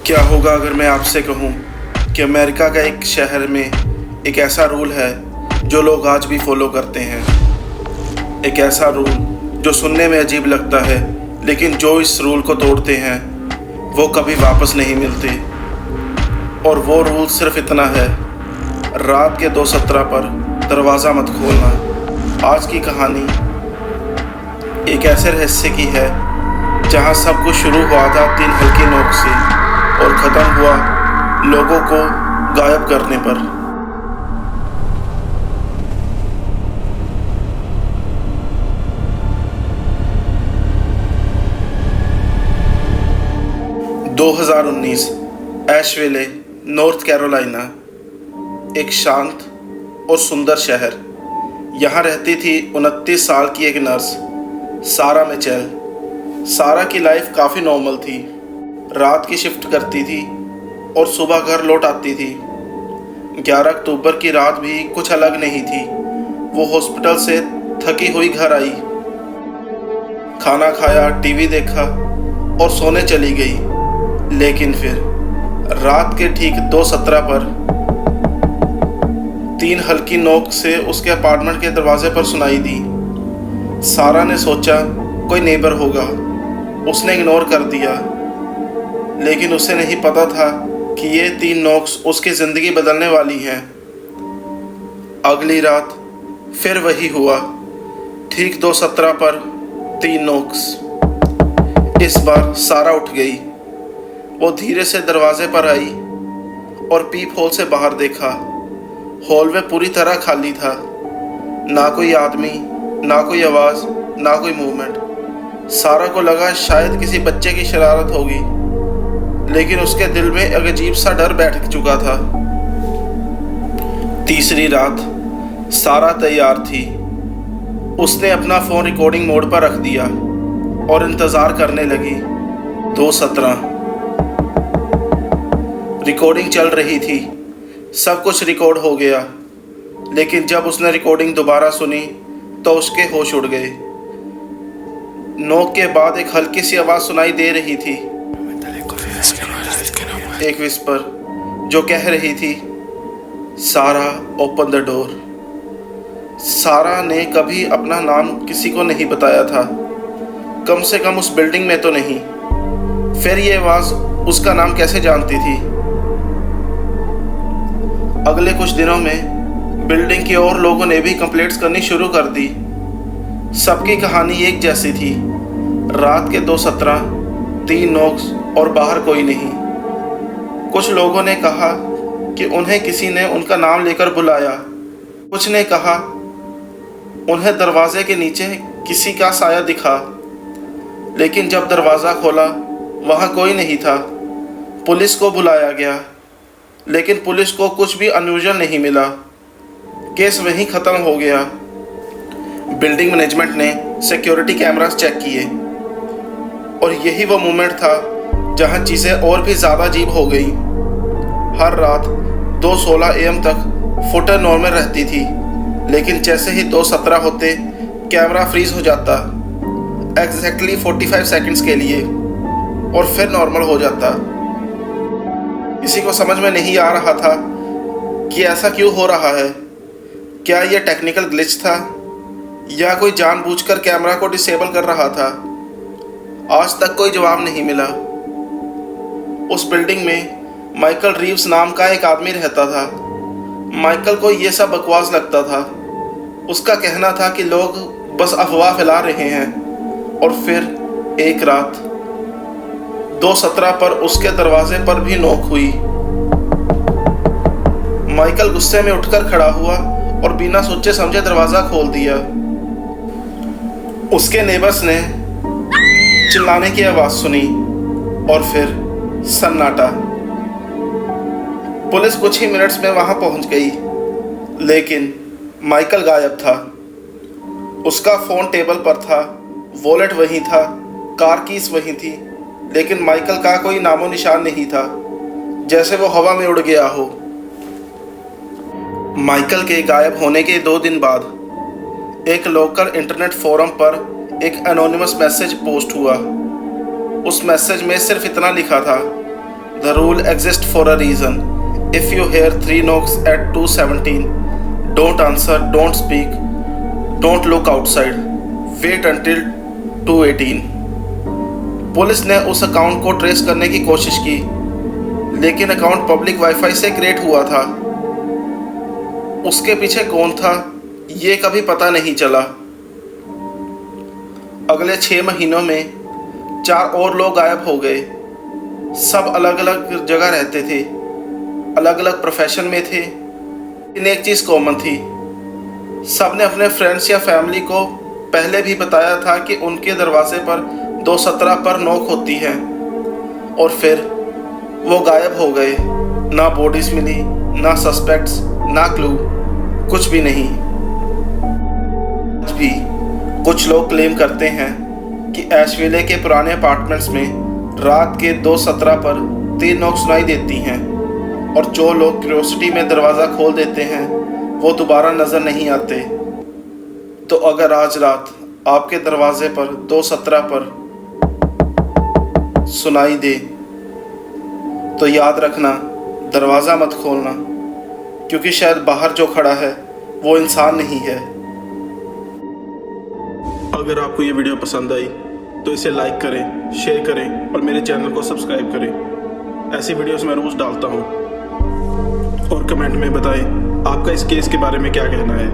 क्या होगा अगर मैं आपसे कहूँ कि अमेरिका का एक शहर में एक ऐसा रूल है जो लोग आज भी फॉलो करते हैं। एक ऐसा रूल जो सुनने में अजीब लगता है, लेकिन जो इस रूल को तोड़ते हैं वो कभी वापस नहीं मिलते। और वो रूल सिर्फ इतना है, रात के 2:17 पर दरवाज़ा मत खोलना। आज की कहानी एक ऐसे रहस्य की है जहाँ सब कुछ शुरू हुआ था 3 हल्की नोक से और ख़त्म हुआ लोगों को गायब करने पर। (2019) एशविले, नॉर्थ कैरोलिना। एक शांत और सुंदर शहर। यहाँ रहती थी 29 साल की एक नर्स, सारा मिचेल। सारा की लाइफ काफ़ी नॉर्मल थी। रात की शिफ्ट करती थी और सुबह घर लौट आती थी। 11 अक्टूबर की रात भी कुछ अलग नहीं थी। वो हॉस्पिटल से थकी हुई घर आई, खाना खाया, टीवी देखा और सोने चली गई। लेकिन फिर रात के ठीक 2:17 पर 3 हल्की नोक से उसके अपार्टमेंट के दरवाजे पर सुनाई दी। सारा ने सोचा कोई नेबर होगा। उसने इग्नोर कर दिया, लेकिन उसे नहीं पता था कि ये 3 नोक्स उसकी ज़िंदगी बदलने वाली हैं। अगली रात फिर वही हुआ, ठीक 2:17 पर 3 नोक्स। इस बार सारा उठ गई। वो धीरे से दरवाजे पर आई और पीप होल से बाहर देखा। हॉल में पूरी तरह खाली था। ना कोई आदमी, ना कोई आवाज़, ना कोई मूवमेंट। सारा को लगा शायद किसी बच्चे की शरारत होगी, लेकिन उसके दिल में एक अजीब सा डर बैठ चुका था। तीसरी रात सारा तैयार थी। उसने अपना फ़ोन रिकॉर्डिंग मोड पर रख दिया और इंतज़ार करने लगी। 2:17 रिकॉर्डिंग चल रही थी। सब कुछ रिकॉर्ड हो गया, लेकिन जब उसने रिकॉर्डिंग दोबारा सुनी तो उसके होश उड़ गए। नोक के बाद एक हल्की सी आवाज़ सुनाई दे रही थी, एक विस्पर जो कह रही थी, सारा ओपन द डोर। सारा ने कभी अपना नाम किसी को नहीं बताया था, कम से कम उस बिल्डिंग में तो नहीं। फिर ये आवाज़ उसका नाम कैसे जानती थी? अगले कुछ दिनों में बिल्डिंग के और लोगों ने भी कंप्लेंट्स करनी शुरू कर दी। सबकी कहानी एक जैसी थी। रात के 2:17, 3 नोक्स और बाहर कोई नहीं। कुछ लोगों ने कहा कि उन्हें किसी ने उनका नाम लेकर बुलाया। कुछ ने कहा उन्हें दरवाजे के नीचे किसी का साया दिखा। लेकिन जब दरवाज़ा खोला वहाँ कोई नहीं था। पुलिस को बुलाया गया, लेकिन पुलिस को कुछ भी अनयूजुअल नहीं मिला। केस वहीं ख़त्म हो गया। बिल्डिंग मैनेजमेंट ने सिक्योरिटी कैमरास चेक किए और यही वो मोमेंट था जहां चीज़ें और भी ज़्यादा अजीब हो गई। हर रात 2:16 AM तक फुटेज नॉर्मल रहती थी, लेकिन जैसे ही 2:17 होते कैमरा फ्रीज हो जाता, एग्जैक्टली 45 सेकंड्स के लिए, और फिर नॉर्मल हो जाता। किसी को समझ में नहीं आ रहा था कि ऐसा क्यों हो रहा है। क्या यह टेक्निकल ग्लिच था या कोई जानबूझकर कैमरा को डिसेबल कर रहा था? आज तक कोई जवाब नहीं मिला। उस बिल्डिंग में माइकल रीव्स नाम का एक आदमी रहता था। माइकल को ये सब बकवास लगता था। उसका कहना था कि लोग बस अफवाह फैला रहे हैं। और फिर एक रात 2:17 पर उसके दरवाजे पर भी नोक हुई। माइकल गुस्से में उठकर खड़ा हुआ और बिना सोचे समझे दरवाज़ा खोल दिया। उसके नेबर्स ने चिल्लाने की आवाज़ सुनी और फिर सन्नाटा। पुलिस कुछ ही मिनट्स में वहां पहुंच गई, लेकिन माइकल गायब था। उसका फ़ोन टेबल पर था, वॉलेट वहीं था, कार कीस वहीं थी, लेकिन माइकल का कोई नामो निशान नहीं था, जैसे वो हवा में उड़ गया हो। माइकल के गायब होने के 2 दिन बाद एक लोकल इंटरनेट फोरम पर एक एनोनिमस मैसेज पोस्ट हुआ। उस मैसेज में सिर्फ इतना लिखा था, The rule exists for a reason. If you hear 3 knocks at 2:17, don't answer, don't speak, don't look outside. Wait until 2:18. Police ने उस अकाउंट को ट्रेस करने की कोशिश की, लेकिन अकाउंट पब्लिक वाईफाई से क्रिएट हुआ था। उसके पीछे कौन था ये कभी पता नहीं चला। अगले 6 महीनों में 4 और लोग गायब हो गए। सब अलग अलग जगह रहते थे, अलग अलग प्रोफेशन में थे, लेकिन एक चीज़ कॉमन थी। सब ने अपने फ्रेंड्स या फैमिली को पहले भी बताया था कि उनके दरवाजे पर 217 पर नॉक होती है, और फिर वो गायब हो गए। ना बॉडीज मिली, ना सस्पेक्ट्स, ना क्लू, कुछ भी नहीं। आज भी कुछ लोग क्लेम करते हैं कि ऐशविले के पुराने अपार्टमेंट्स में रात के 2:17 पर 3 नॉक सुनाई देती हैं, और जो लोग क्यूरियोसिटी में दरवाज़ा खोल देते हैं वो दोबारा नज़र नहीं आते। तो अगर आज रात आपके दरवाजे पर 2:17 पर सुनाई दे तो याद रखना, दरवाज़ा मत खोलना, क्योंकि शायद बाहर जो खड़ा है वो इंसान नहीं है। अगर आपको ये वीडियो पसंद आई तो इसे लाइक करें, शेयर करें और मेरे चैनल को सब्सक्राइब करें। ऐसी वीडियोस मैं रोज़ डालता हूँ। और कमेंट में बताएं आपका इस केस के बारे में क्या कहना है।